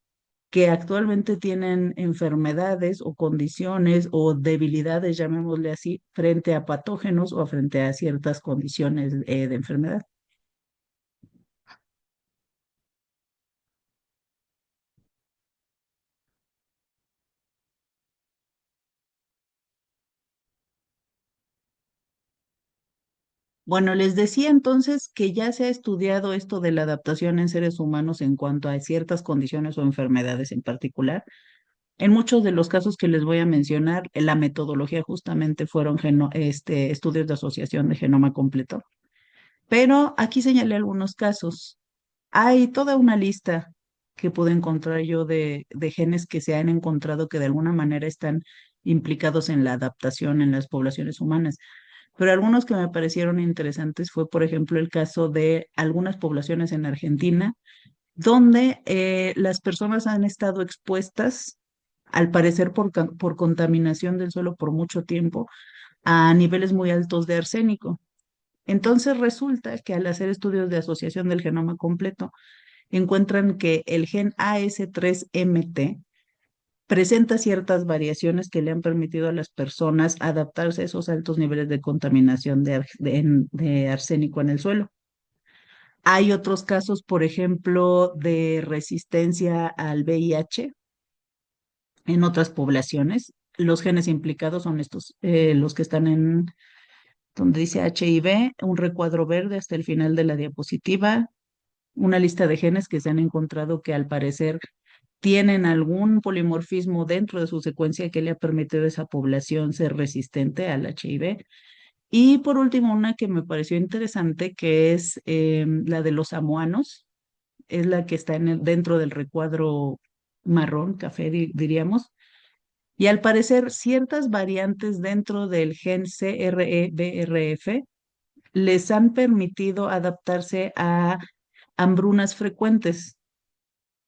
que actualmente tienen enfermedades o condiciones o debilidades, llamémosle así, frente a patógenos o frente a ciertas condiciones de enfermedad. Bueno, les decía entonces que ya se ha estudiado esto de la adaptación en seres humanos en cuanto a ciertas condiciones o enfermedades en particular. En muchos de los casos que les voy a mencionar, la metodología justamente fueron estudios de asociación de genoma completo. Pero aquí señalé algunos casos. Hay toda una lista que pude encontrar yo de genes que se han encontrado que de alguna manera están implicados en la adaptación en las poblaciones humanas. Pero algunos que me parecieron interesantes fue, por ejemplo, el caso de algunas poblaciones en Argentina, donde las personas han estado expuestas, al parecer por contaminación del suelo por mucho tiempo, a niveles muy altos de arsénico. Entonces resulta que al hacer estudios de asociación del genoma completo, encuentran que el gen AS3MT presenta ciertas variaciones que le han permitido a las personas adaptarse a esos altos niveles de contaminación de arsénico en el suelo. Hay otros casos, por ejemplo, de resistencia al VIH en otras poblaciones. Los genes implicados son estos, los que están en donde dice HIV, un recuadro verde hasta el final de la diapositiva, una lista de genes que se han encontrado que al parecer tienen algún polimorfismo dentro de su secuencia que le ha permitido a esa población ser resistente al HIV. Y por último, una que me pareció interesante, que es la de los samoanos, es la que está dentro del recuadro marrón, café, diríamos. Y al parecer, ciertas variantes dentro del gen CREBRF les han permitido adaptarse a hambrunas frecuentes.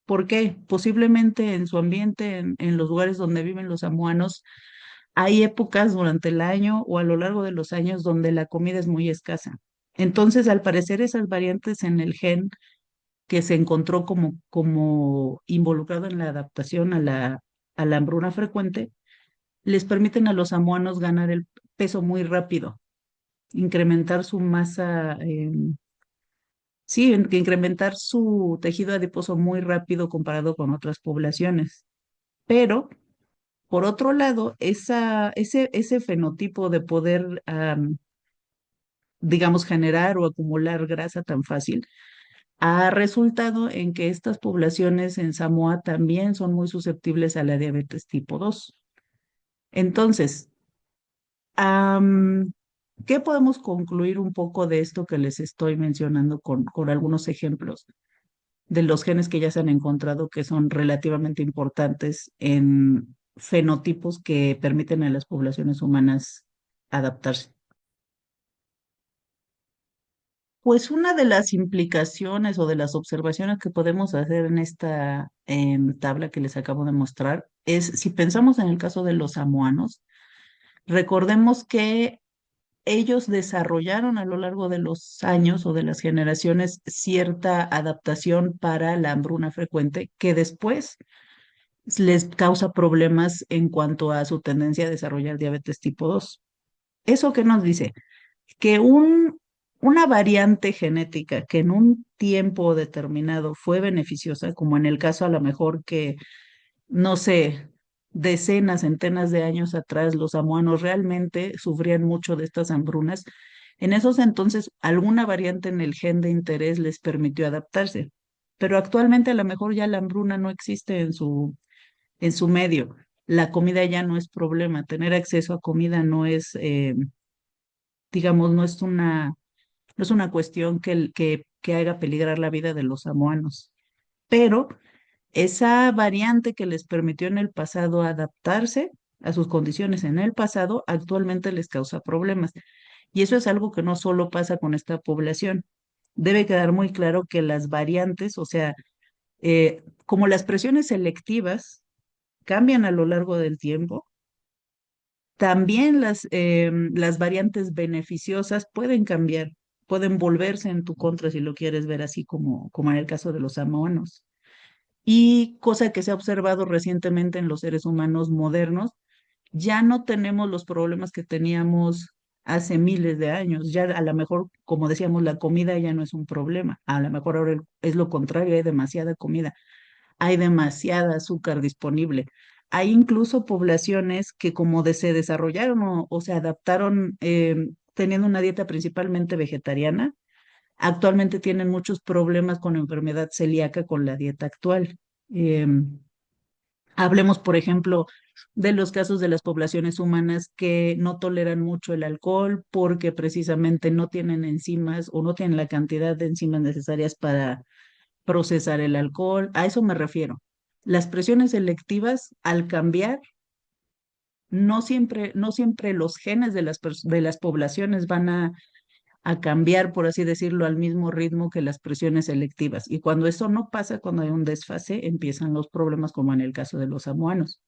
¿Por qué? Posiblemente en su ambiente, en los lugares donde viven los samoanos, hay épocas durante el año o a lo largo de los años donde la comida es muy escasa. Entonces, al parecer, esas variantes en el gen que se encontró como involucrado en la adaptación a la hambruna frecuente, les permiten a los samoanos ganar el peso muy rápido, incrementar su masa, sí, incrementar su tejido adiposo muy rápido comparado con otras poblaciones. Pero, por otro lado, ese fenotipo de poder, digamos, generar o acumular grasa tan fácil, ha resultado en que estas poblaciones en Samoa también son muy susceptibles a la diabetes tipo 2. Entonces, am, ¿qué podemos concluir un poco de esto que les estoy mencionando con algunos ejemplos de los genes que ya se han encontrado que son relativamente importantes en fenotipos que permiten a las poblaciones humanas adaptarse? Pues una de las implicaciones o de las observaciones que podemos hacer en esta tabla que les acabo de mostrar es, si pensamos en el caso de los samoanos, recordemos que ellos desarrollaron a lo largo de los años o de las generaciones cierta adaptación para la hambruna frecuente que después les causa problemas en cuanto a su tendencia a desarrollar diabetes tipo 2. ¿Eso qué nos dice? Que una variante genética que en un tiempo determinado fue beneficiosa, como en el caso a lo mejor que, no sé, decenas, centenas de años atrás los samoanos realmente sufrían mucho de estas hambrunas, en esos entonces alguna variante en el gen de interés les permitió adaptarse. Pero actualmente a lo mejor ya la hambruna no existe en su medio. La comida ya no es problema. Tener acceso a comida no es, digamos, no es una cuestión que haga peligrar la vida de los samoanos. Pero esa variante que les permitió en el pasado adaptarse a sus condiciones en el pasado, actualmente les causa problemas. Y eso es algo que no solo pasa con esta población. Debe quedar muy claro que las variantes, o sea, como las presiones selectivas cambian a lo largo del tiempo, también las variantes beneficiosas pueden cambiar, pueden volverse en tu contra si lo quieres ver así como en el caso de los samoanos. Y cosa que se ha observado recientemente en los seres humanos modernos, ya no tenemos los problemas que teníamos hace miles de años. Ya a lo mejor, como decíamos, la comida ya no es un problema. A lo mejor ahora es lo contrario, hay demasiada comida, hay demasiada azúcar disponible. Hay incluso poblaciones que se desarrollaron o se adaptaron teniendo una dieta principalmente vegetariana, actualmente tienen muchos problemas con enfermedad celíaca con la dieta actual. Em, Hablemos, por ejemplo, de los casos de las poblaciones humanas que no toleran mucho el alcohol porque precisamente no tienen enzimas o no tienen la cantidad de enzimas necesarias para procesar el alcohol. A eso me refiero. Las presiones selectivas, al cambiar, no siempre los genes de de las poblaciones van a cambiar, por así decirlo, al mismo ritmo que las presiones selectivas. Y cuando eso no pasa, cuando hay un desfase, empiezan los problemas, como en el caso de los samoanos.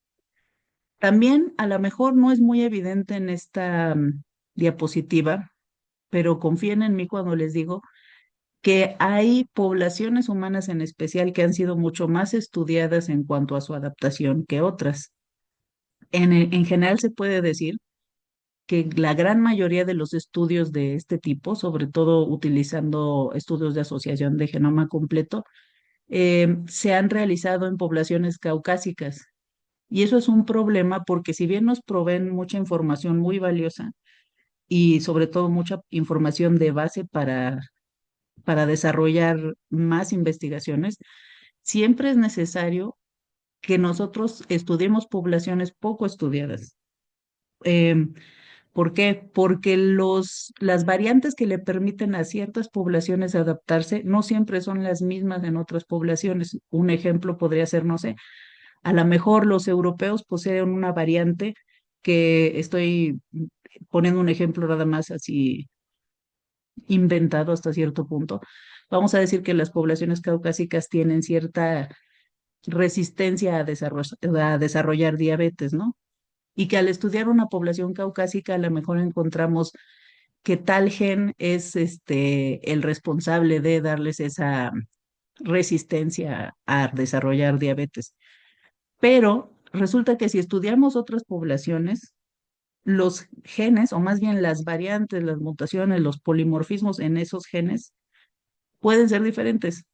También, a lo mejor no es muy evidente en esta diapositiva, pero confíen en mí cuando les digo que hay poblaciones humanas en especial que han sido mucho más estudiadas en cuanto a su adaptación que otras. En general se puede decir que la gran mayoría de los estudios de este tipo, sobre todo utilizando estudios de asociación de genoma completo, se han realizado en poblaciones caucásicas. Y eso es un problema porque si bien nos proveen mucha información muy valiosa y sobre todo mucha información de base para desarrollar más investigaciones, siempre es necesario que nosotros estudiemos poblaciones poco estudiadas. Em, ¿Por qué? Porque las variantes que le permiten a ciertas poblaciones adaptarse no siempre son las mismas en otras poblaciones. Un ejemplo podría ser, no sé, a lo mejor los europeos poseen una variante que estoy poniendo un ejemplo nada más así inventado hasta cierto punto. Vamos a decir que las poblaciones caucásicas tienen cierta resistencia a desarrollar diabetes, ¿no? Y que al estudiar una población caucásica a lo mejor encontramos que tal gen es el responsable de darles esa resistencia a desarrollar diabetes. Pero resulta que si estudiamos otras poblaciones, los genes, o más bien las variantes, las mutaciones, los polimorfismos en esos genes pueden ser diferentes.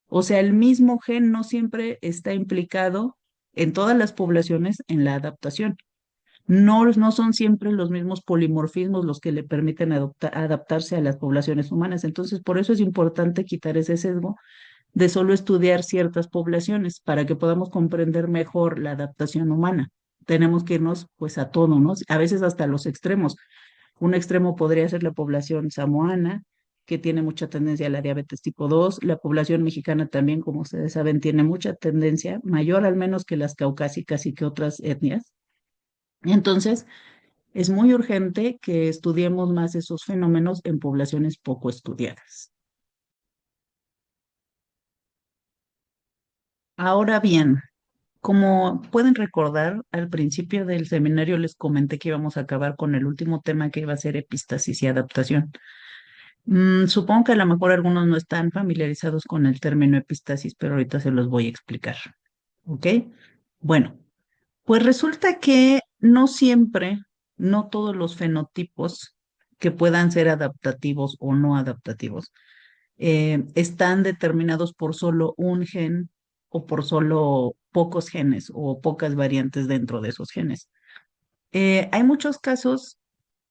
O sea, el mismo gen no siempre está implicado en todas las poblaciones en la adaptación. No son siempre los mismos polimorfismos los que le permiten adaptarse a las poblaciones humanas. Entonces, por eso es importante quitar ese sesgo de solo estudiar ciertas poblaciones para que podamos comprender mejor la adaptación humana. Tenemos que irnos pues a todo, ¿no? A veces hasta los extremos. Un extremo podría ser la población samoana, que tiene mucha tendencia a la diabetes tipo 2. La población mexicana también, como ustedes saben, tiene mucha tendencia, mayor al menos que las caucásicas y que otras etnias. Entonces, es muy urgente que estudiemos más esos fenómenos en poblaciones poco estudiadas. Ahora bien, como pueden recordar, al principio del seminario les comenté que íbamos a acabar con el último tema que iba a ser epistasis y adaptación. Supongo que a lo mejor algunos no están familiarizados con el término epistasis, pero ahorita se los voy a explicar. ¿Ok? Bueno, pues resulta que no siempre, no todos los fenotipos que puedan ser adaptativos o no adaptativos están determinados por solo un gen o por solo pocos genes o pocas variantes dentro de esos genes. Hay muchos casos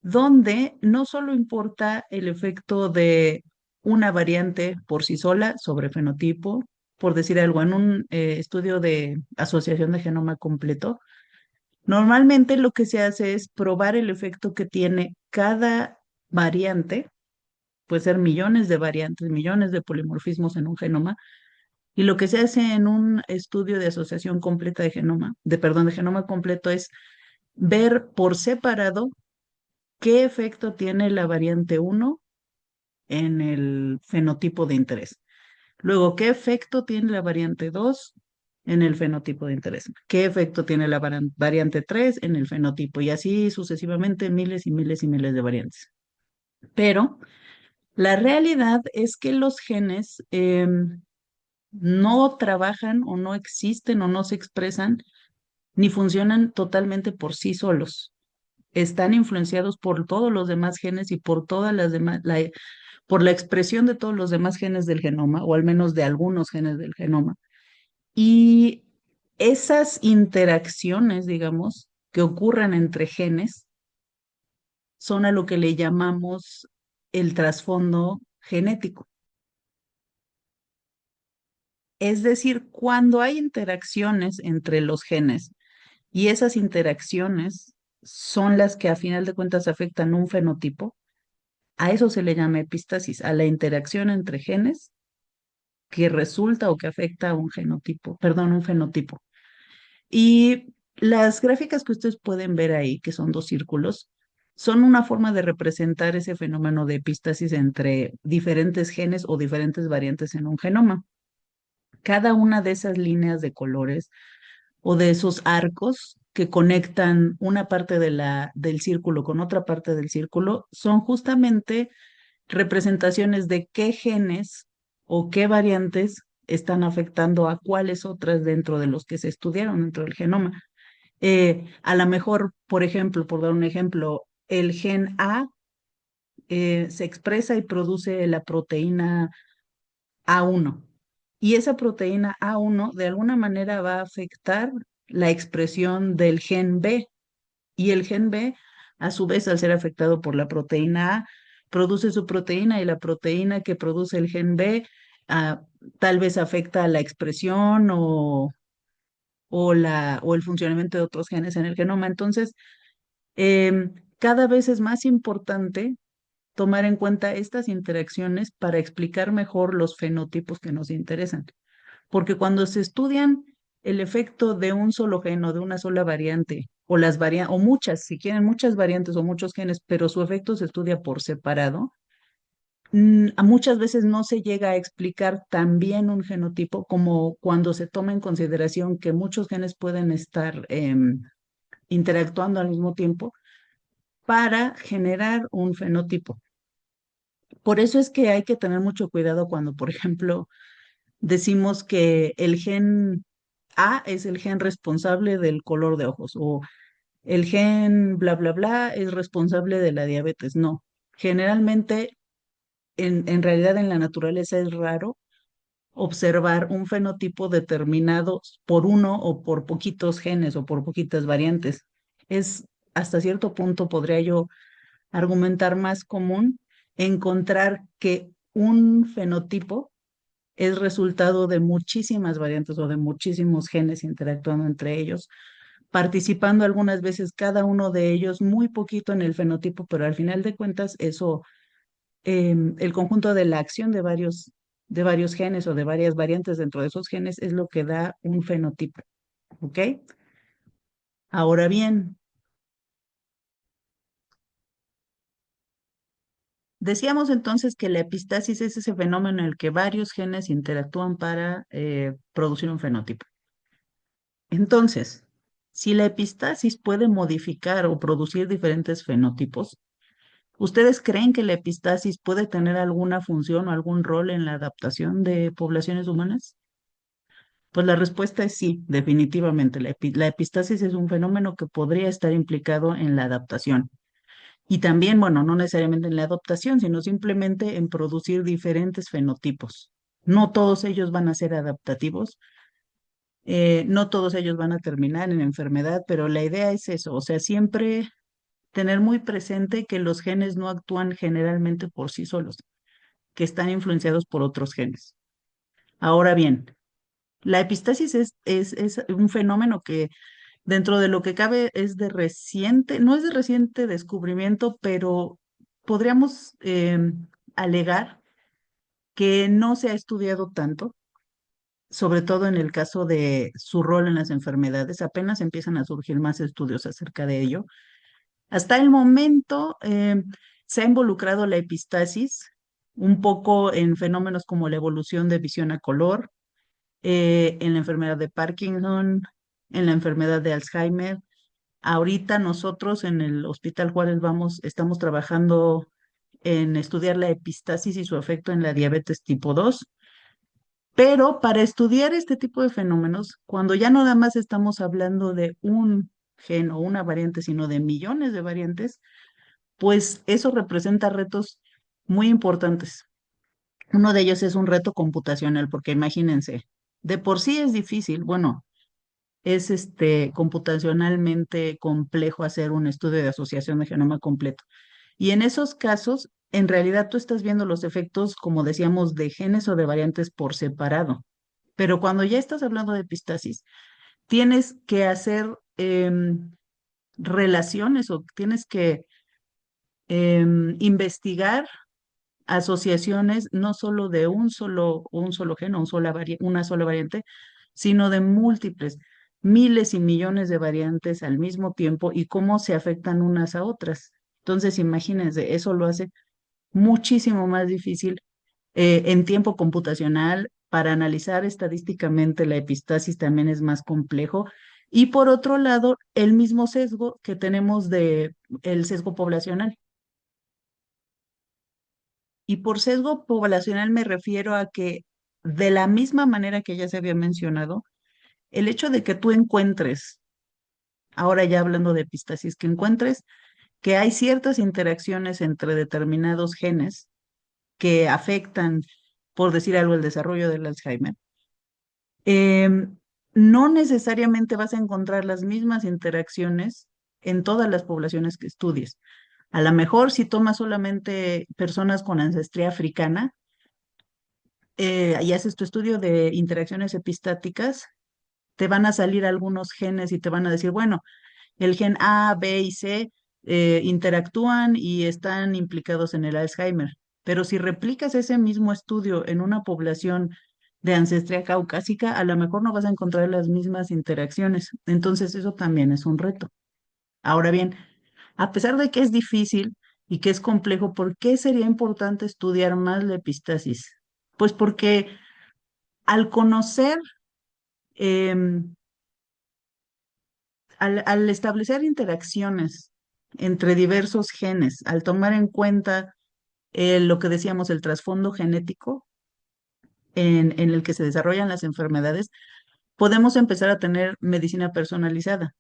donde no solo importa el efecto de una variante por sí sola sobre fenotipo, por decir algo, en un estudio de asociación de genoma completo, normalmente lo que se hace es probar el efecto que tiene cada variante, puede ser millones de variantes, millones de polimorfismos en un genoma, y lo que se hace en un estudio de asociación completa de genoma, de genoma completo es ver por separado qué efecto tiene la variante uno en el fenotipo de interés. Luego, ¿qué efecto tiene la variante 2 en el fenotipo de interés? ¿Qué efecto tiene la variante 3 en el fenotipo? Y así sucesivamente miles y miles y miles de variantes. Pero la realidad es que los genes no trabajan o no existen o no se expresan ni funcionan totalmente por sí solos. Están influenciados por todos los demás genes y por todas las demás, por la expresión de todos los demás genes del genoma, o al menos de algunos genes del genoma. Y esas interacciones, digamos, que ocurren entre genes, son a lo que le llamamos el trasfondo genético. Es decir, cuando hay interacciones entre los genes y esas interacciones son las que a final de cuentas afectan un fenotipo, a eso se le llama epistasis, a la interacción entre genes que resulta o que afecta a un genotipo, perdón, un fenotipo. Y las gráficas que ustedes pueden ver ahí, que son dos círculos, son una forma de representar ese fenómeno de epistasis entre diferentes genes o diferentes variantes en un genoma. Cada una de esas líneas de colores o de esos arcos que conectan una parte de del círculo con otra parte del círculo son justamente representaciones de qué genes o qué variantes están afectando a cuáles otras dentro de los que se estudiaron dentro del genoma. A lo mejor, por ejemplo, por dar un ejemplo, el gen A se expresa y produce la proteína A1. Y esa proteína A1 de alguna manera va a afectar la expresión del gen B. Y el gen B, a su vez, al ser afectado por la proteína A, produce su proteína y la proteína que produce el gen B ah, tal vez afecta la expresión o el funcionamiento de otros genes en el genoma. Entonces, cada vez es más importante tomar en cuenta estas interacciones para explicar mejor los fenotipos que nos interesan. Porque cuando se estudian el efecto de un solo gen o de una sola variante, o o muchas, si quieren, muchas variantes o muchos genes, pero su efecto se estudia por separado, a muchas veces no se llega a explicar tan bien un genotipo como cuando se toma en consideración que muchos genes pueden estar interactuando al mismo tiempo para generar un fenotipo. Por eso es que hay que tener mucho cuidado cuando, por ejemplo, decimos que el gen A es el gen responsable del color de ojos o el gen bla, bla, bla es responsable de la diabetes. No, generalmente en realidad en la naturaleza es raro observar un fenotipo determinado por uno o por poquitos genes o por poquitas variantes. Es hasta cierto punto, podría yo argumentar, más común encontrar que un fenotipo es resultado de muchísimas variantes o de muchísimos genes interactuando entre ellos, participando algunas veces cada uno de ellos muy poquito en el fenotipo, pero al final de cuentas eso, el conjunto de la acción de varios genes o de varias variantes dentro de esos genes es lo que da un fenotipo, ¿ok? Ahora bien, decíamos entonces que la epistasis es ese fenómeno en el que varios genes interactúan para producir un fenotipo. Entonces, si la epistasis puede modificar o producir diferentes fenotipos, ¿ustedes creen que la epistasis puede tener alguna función o algún rol en la adaptación de poblaciones humanas? Pues la respuesta es sí, definitivamente. La epistasis es un fenómeno que podría estar implicado en la adaptación. Y también, bueno, no necesariamente en la adaptación, sino simplemente en producir diferentes fenotipos. No todos ellos van a ser adaptativos, no todos ellos van a terminar en enfermedad, pero la idea es eso, o sea, siempre tener muy presente que los genes no actúan generalmente por sí solos, que están influenciados por otros genes. Ahora bien, la epistasis es un fenómeno que dentro de lo que cabe es de reciente, no es de reciente descubrimiento, pero podríamos alegar que no se ha estudiado tanto, sobre todo en el caso de su rol en las enfermedades. Apenas empiezan a surgir más estudios acerca de ello. Hasta el momento se ha involucrado la epistasis un poco en fenómenos como la evolución de visión a color, en la enfermedad de Parkinson, en la enfermedad de Alzheimer. Ahorita nosotros en el Hospital Juárez estamos trabajando en estudiar la epistasis y su efecto en la diabetes tipo 2. Pero para estudiar este tipo de fenómenos, cuando ya no nada más estamos hablando de un gen o una variante, sino de millones de variantes, pues eso representa retos muy importantes. Uno de ellos es un reto computacional, porque imagínense, de por sí es difícil, bueno, es computacionalmente complejo hacer un estudio de asociación de genoma completo. Y en esos casos, en realidad tú estás viendo los efectos, como decíamos, de genes o de variantes por separado. Pero cuando ya estás hablando de epistasis, tienes que hacer relaciones o tienes que investigar asociaciones no solo de un solo gen o una sola variante, sino de múltiples, miles y millones de variantes al mismo tiempo y cómo se afectan unas a otras. Entonces, imagínense, eso lo hace muchísimo más difícil en tiempo computacional. Para analizar estadísticamente la epistasis también es más complejo. Y por otro lado, el mismo sesgo que tenemos de el sesgo poblacional. Y por sesgo poblacional me refiero a que de la misma manera que ya se había mencionado, el hecho de que tú encuentres, ahora ya hablando de epistasis, que encuentres que hay ciertas interacciones entre determinados genes que afectan, por decir algo, el desarrollo del Alzheimer, em, no necesariamente vas a encontrar las mismas interacciones en todas las poblaciones que estudies. A lo mejor si tomas solamente personas con ancestría africana, y haces tu estudio de interacciones epistáticas, te van a salir algunos genes y te van a decir, bueno, el gen A, B y C interactúan y están implicados en el Alzheimer. Pero si replicas ese mismo estudio en una población de ancestría caucásica, a lo mejor no vas a encontrar las mismas interacciones. Entonces, eso también es un reto. Ahora bien, a pesar de que es difícil y que es complejo, ¿por qué sería importante estudiar más la epistasis? Pues porque al conocer, em, al establecer interacciones entre diversos genes, al tomar en cuenta lo que decíamos, el trasfondo genético en el que se desarrollan las enfermedades, podemos empezar a tener medicina personalizada.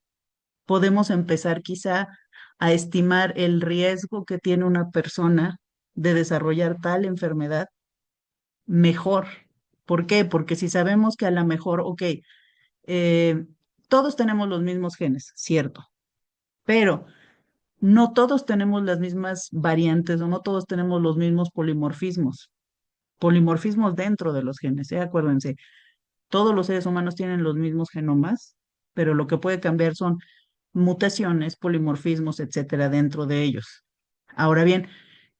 Podemos empezar quizá a estimar el riesgo que tiene una persona de desarrollar tal enfermedad mejor. ¿Por qué? Porque si sabemos que a lo mejor, ok, eh, todos tenemos los mismos genes, cierto, pero no todos tenemos las mismas variantes o no todos tenemos los mismos polimorfismos, polimorfismos dentro de los genes, ¿eh? Acuérdense, todos los seres humanos tienen los mismos genomas, pero lo que puede cambiar son mutaciones, polimorfismos, etcétera, dentro de ellos. Ahora bien,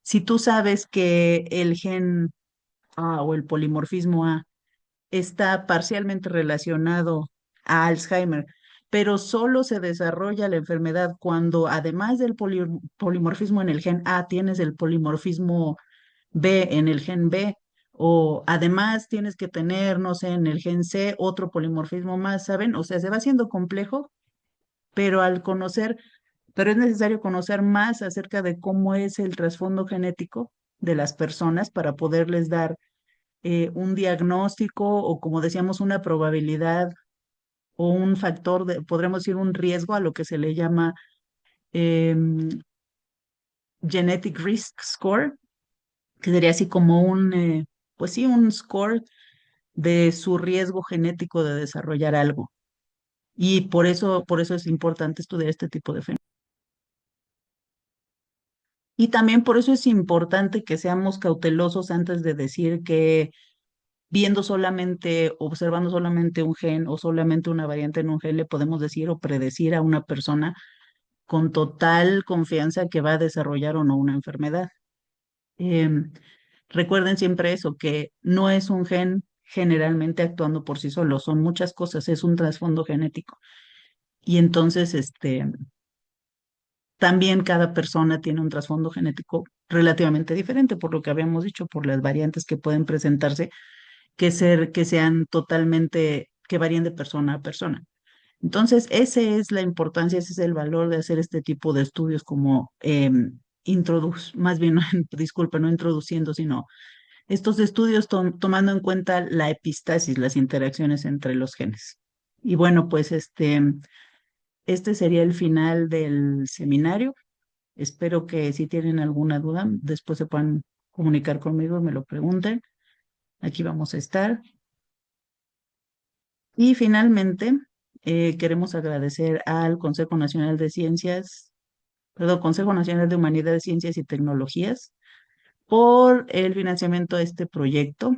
si tú sabes que el gen A o el polimorfismo A está parcialmente relacionado a Alzheimer, pero solo se desarrolla la enfermedad cuando además del polimorfismo en el gen A tienes el polimorfismo B en el gen B, o además tienes que tener, no sé, en el gen C otro polimorfismo más, ¿saben? O sea, se va haciendo complejo, pero pero es necesario conocer más acerca de cómo es el trasfondo genético de las personas para poderles dar un diagnóstico o, como decíamos, una probabilidad o un factor podremos decir, un riesgo a lo que se le llama em, Genetic Risk Score, que sería así como pues sí, un score de su riesgo genético de desarrollar algo. Y por eso es importante estudiar este tipo de fenómenos. Y también por eso es importante que seamos cautelosos antes de decir que viendo solamente, observando solamente un gen o solamente una variante en un gen, le podemos decir o predecir a una persona con total confianza que va a desarrollar o no una enfermedad. Em, Recuerden siempre eso, que no es un gen generalmente actuando por sí solo, son muchas cosas, es un trasfondo genético. Y entonces, también cada persona tiene un trasfondo genético relativamente diferente, por lo que habíamos dicho, por las variantes que pueden presentarse que sean totalmente, que varíen de persona a persona. Entonces, esa es la importancia, ese es el valor de hacer este tipo de estudios como más bien, disculpa, no introduciendo, sino estos estudios tomando en cuenta la epistasis, las interacciones entre los genes. Y bueno, pues este sería el final del seminario. Espero que si tienen alguna duda, después se puedan comunicar conmigo, me lo pregunten. Aquí vamos a estar. Y finalmente, queremos agradecer al Consejo Nacional de Ciencias, perdón, Consejo Nacional de Humanidades, Ciencias y Tecnologías por el financiamiento de este proyecto.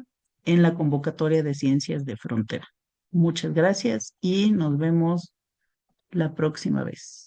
en la convocatoria de Ciencias de Frontera. Muchas gracias y nos vemos la próxima vez.